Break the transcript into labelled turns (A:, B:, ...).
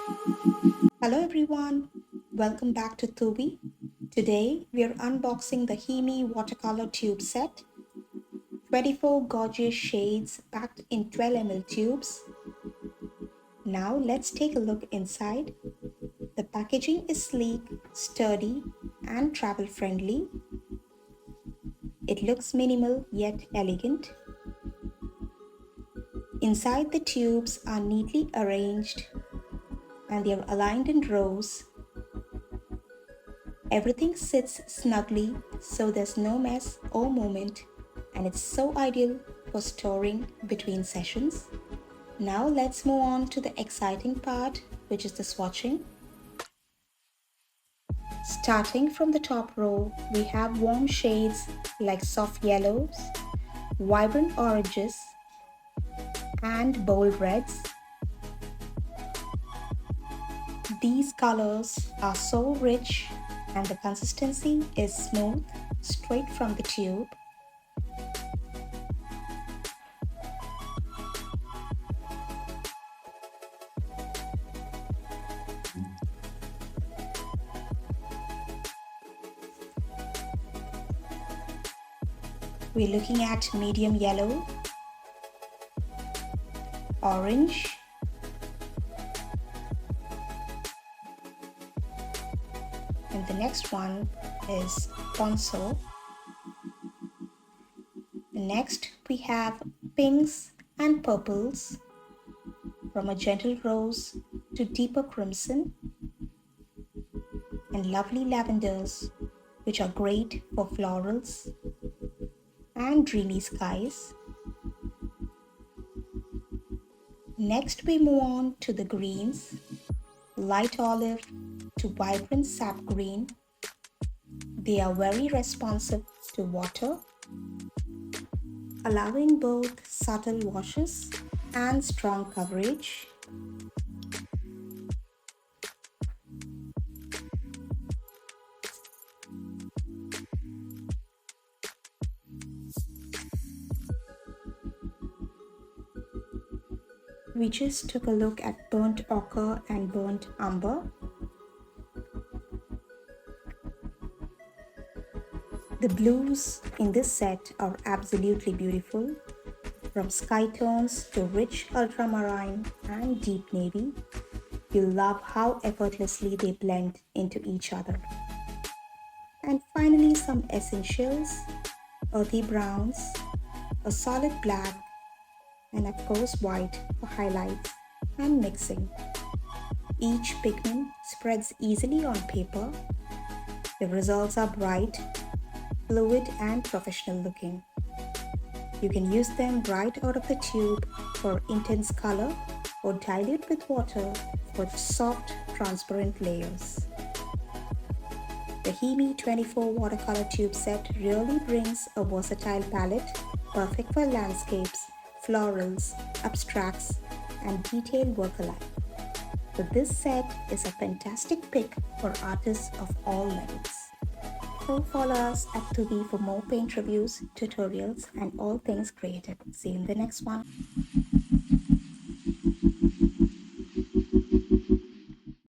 A: Hello everyone, welcome back to Thoovi. Today we are unboxing the HIMI Watercolour Tube Set. 24 gorgeous shades packed in 12 ml tubes. Now let's take a look inside. The packaging is sleek, sturdy and travel friendly. It looks minimal yet elegant. Inside the tubes are neatly arranged and they are aligned in rows. Everything sits snugly so there's no mess or movement, and it's so ideal for storing between sessions. Now let's move on to the exciting part, which is the swatching. Starting from the top row, we have warm shades like soft yellows, vibrant oranges, and bold reds. These colors are so rich and the consistency is smooth, straight from the tube. We're looking at medium yellow, orange, and the next one is ponzo. Next we have pinks and purples, from a gentle rose to deeper crimson, and lovely lavenders, which are great for florals and dreamy skies. Next we move on to the greens, light olive to vibrant sap green. They are very responsive to water, allowing both subtle washes and strong coverage. We just took a look at burnt ochre and burnt umber. The blues in this set are absolutely beautiful, from sky tones to rich ultramarine and deep navy. You'll love how effortlessly they blend into each other. And finally, some essentials, earthy browns, a solid black, and of course white for highlights and mixing. Each pigment spreads easily on paper. The results are bright, fluid and professional looking. You can use them right out of the tube for intense color or dilute with water for soft, transparent layers. The HIMI 24 Watercolor Tube Set really brings a versatile palette, perfect for landscapes, florals, abstracts, and detailed work alike. So this set is a fantastic pick for artists of all levels. So follow us at Thoovi for more paint reviews, tutorials, and all things creative. See you in the next one.